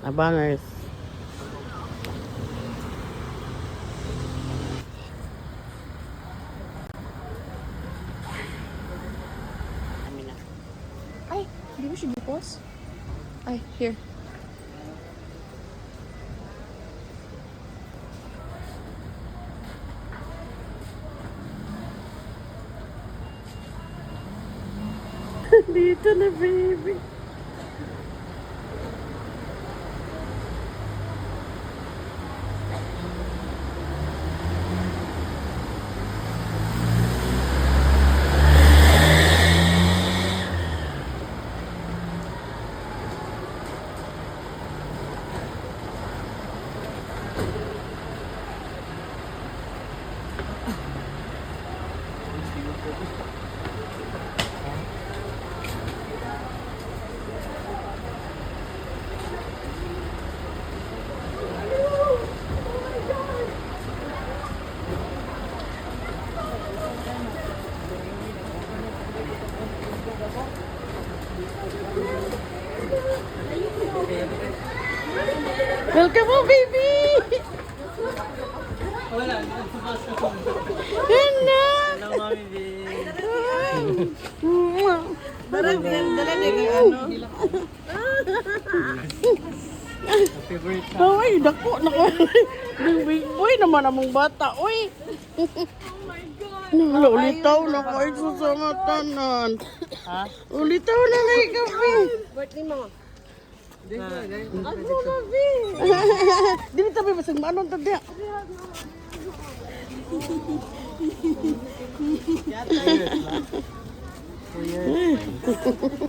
Abangers. Ay, di ba siya bukos? Ay, here. Dito na, baby. Welcome home, baby! Hello! Hello, Mami babe. Dala niya ano? Favorite ka. Ay, dako, nako. Yung big boy naman among bata, oy. Oh my God. Ulitaw na ko ay susamatanan. Ha? Ulitaw na nga kape. Hindi ko. Ako kape. Dili tabi basag manon ta dia.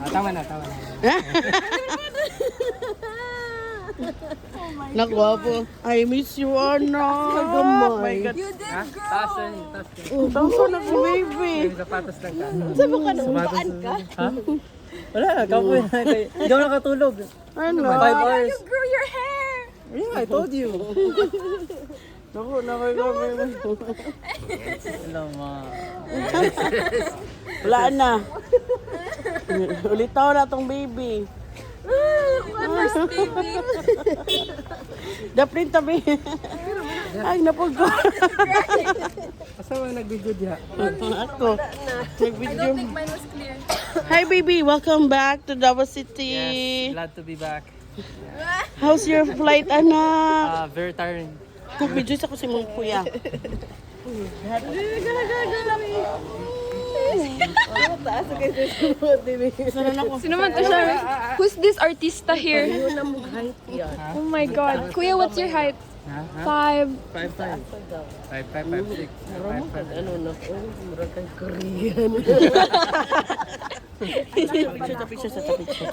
Tama na, tama na. Nagwapo. I miss you, Ana. Gamay. Ha? Taas na yun, taas na. Tanso na ko, baby. May sapatos lang ka. Sabi ka na, umbaan ka. Ha? Wala, kapoy na. Hindi ako nakatulog. Ano? 5 hours. Grew your hair! Yeah, I told you. Naku, nakagabay mo. Hello, ma. Wala na. Ulitaw na tong baby. First baby. Daplin tabi. Ay, napagod. Asa mo nag-video diha? Ako. Nag-video. Mine was clear. Hi, baby. Welcome back to Davao City. Yes, glad to be back. How's your flight, anak? Very tiring. Nag-video ako si mong kuya. Sino man to siya? Who's this artista here? Oh my God. Kuya, what's your height? Ha? 5. 5'5". 5'5", 5'6". 5'5". Ano na? Murag kang Korean. Picture sa picture.